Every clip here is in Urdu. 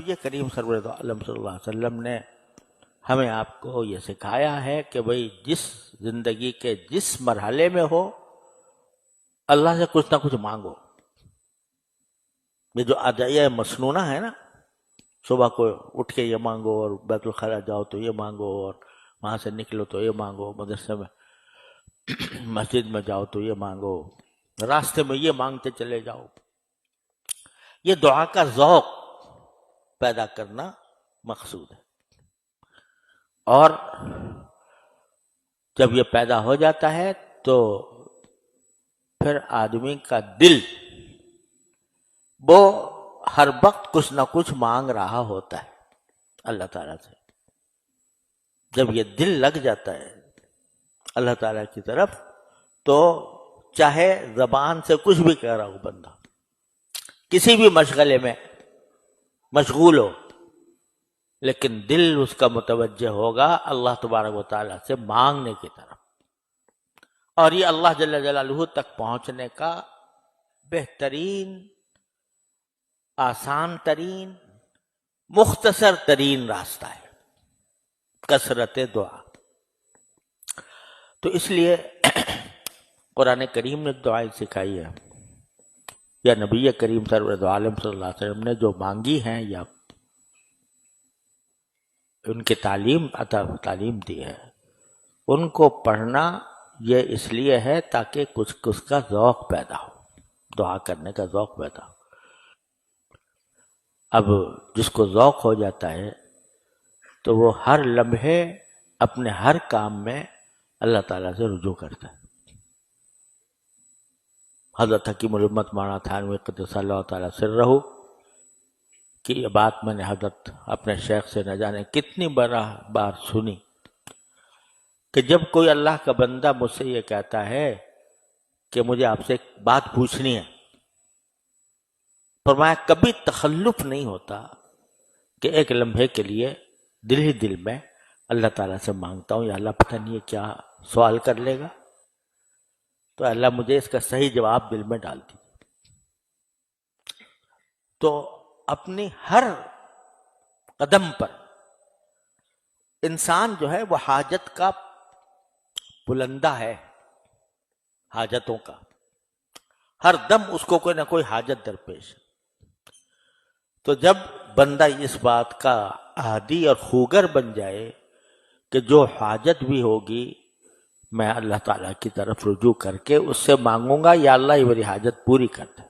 نبی کریم سرور دو عالم صلی اللہ علیہ وسلم نے ہمیں آپ کو یہ سکھایا ہے کہ بھئی جس زندگی کے جس مرحلے میں ہو اللہ سے کچھ نہ کچھ مانگو. یہ جو ادعیہ مسنونہ ہے نا، صبح کو اٹھ کے یہ مانگو اور بیت الخلا جاؤ تو یہ مانگو اور وہاں سے نکلو تو یہ مانگو، مدرسے میں مسجد میں جاؤ تو یہ مانگو، راستے میں یہ مانگتے چلے جاؤ، یہ دعا کا ذوق پیدا کرنا مقصود ہے. اور جب یہ پیدا ہو جاتا ہے تو پھر آدمی کا دل وہ ہر وقت کچھ نہ کچھ مانگ رہا ہوتا ہے اللہ تعالیٰ سے. جب یہ دل لگ جاتا ہے اللہ تعالیٰ کی طرف تو چاہے زبان سے کچھ بھی کہہ رہا ہو بندہ، کسی بھی مشغلے میں مشغول ہو، لیکن دل اس کا متوجہ ہوگا اللہ تبارک و تعالیٰ سے مانگنے کی طرف. اور یہ اللہ جل جلالہ تک پہنچنے کا بہترین، آسان ترین، مختصر ترین راستہ ہے، کثرت دعا. تو اس لیے قرآن کریم نے دعائیں سکھائی ہے، یا نبی کریم سرور عالم صلی اللہ علیہ وسلم نے جو مانگی ہیں یا ان کی تعلیم دی ہے، ان کو پڑھنا یہ اس لیے ہے تاکہ کچھ اس کا ذوق پیدا ہو، دعا کرنے کا ذوق پیدا ہو. اب جس کو ذوق ہو جاتا ہے تو وہ ہر لمحے اپنے ہر کام میں اللہ تعالیٰ سے رجوع کرتا ہے. حضرت حکیم الامت مولانا تھانوی قدس اللہ تعالیٰ سرہ کہ یہ بات میں نے حضرت اپنے شیخ سے نہ جانے کتنی بار سنی کہ جب کوئی اللہ کا بندہ مجھ سے یہ کہتا ہے کہ مجھے آپ سے ایک بات پوچھنی ہے، فرمایا کبھی تخلف نہیں ہوتا کہ ایک لمحے کے لیے دل ہی دل میں اللہ تعالیٰ سے مانگتا ہوں، یا اللہ پتہ نہیں یہ کیا سوال کر لے گا، تو اللہ مجھے اس کا صحیح جواب دل میں ڈال دیجیے. تو اپنی ہر قدم پر انسان جو ہے وہ حاجت کا بلندہ ہے، حاجتوں کا ہر دم اس کو کوئی نہ کوئی حاجت درپیش. تو جب بندہ اس بات کا عادی اور خوگر بن جائے کہ جو حاجت بھی ہوگی میں اللہ تعالیٰ کی طرف رجوع کر کے اس سے مانگوں گا یا اللہ یہ میری حاجت پوری کر دے.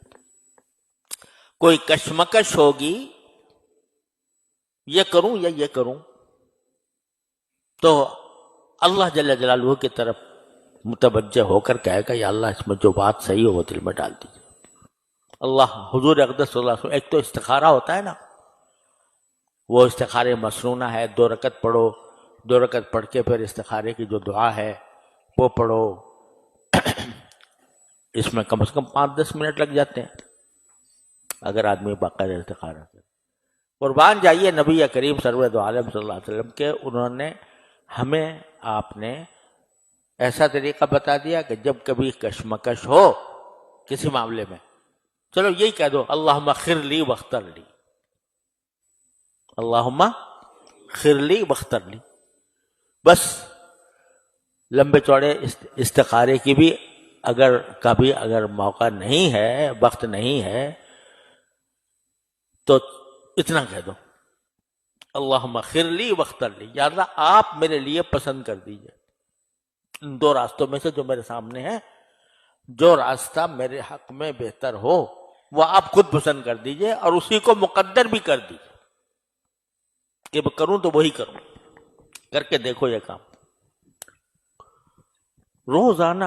کوئی کشمکش ہوگی یہ کروں یا یہ کروں تو اللہ جل جلالہ کی طرف متوجہ ہو کر کہے گا یا اللہ اس میں جو بات صحیح ہو وہ دل میں ڈال دیجیے. اللہ حضور اقدس صلی اللہ علیہ وسلم، ایک تو استخارہ ہوتا ہے نا، وہ استخارے مسنونہ ہے، 2 رکعت پڑھو، 2 رکعت پڑھ کے پھر استخارے کی جو دعا ہے وہ پڑھو. اس میں کم سے کم 5-10 منٹ لگ جاتے ہیں اگر آدمی باقاعدہ استخارہ کرے. قربان جائیے نبی کریم سرور دو عالم صلی اللہ علیہ وسلم کے، انہوں نے ہمیں آپ نے ایسا طریقہ بتا دیا کہ جب کبھی کشمکش ہو کسی معاملے میں، چلو یہی کہہ دو اللہم اغفر لی واختر لی، اللہم اغفر لی واختر لی. بس لمبے چوڑے استخارے کی بھی اگر موقع نہیں ہے، وقت نہیں ہے، تو اتنا کہہ دو اللہم اغفر لی واختر لی، یا اللہ آپ میرے لیے پسند کر دیجئے ان 2 راستوں میں سے جو میرے سامنے ہیں، جو راستہ میرے حق میں بہتر ہو وہ آپ خود پسند کر دیجئے اور اسی کو مقدر بھی کر دیجئے کہ میں کروں تو وہی کروں. کر کے دیکھو یہ کام. روزانہ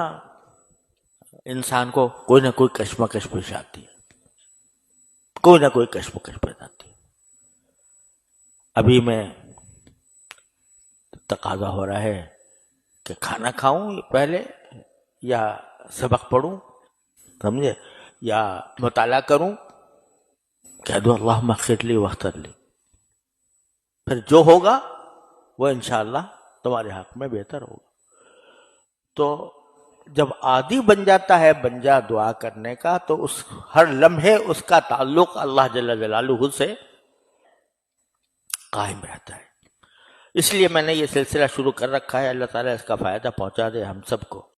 انسان کو کوئی نہ کوئی کشمکش پیش آتی ہے، کوئی نہ کوئی کشمکش پیدا آتی ہے. ابھی میں تقاضا ہو رہا ہے کہ کھانا کھاؤں پہلے یا سبق پڑھوں، سمجھے، یا مطالعہ کروں، کہہ دو اللہم اغفر لی واختر لی، پھر جو ہوگا وہ انشاءاللہ تمہارے حق میں بہتر ہوگا. تو جب عادی بن جاتا ہے بنجا دعا کرنے کا، تو اس ہر لمحے اس کا تعلق اللہ جل جلالہ سے قائم رہتا ہے۔ اس لیے میں نے یہ سلسلہ شروع کر رکھا ہے، اللہ تعالیٰ اس کا فائدہ پہنچا دے ہم سب کو۔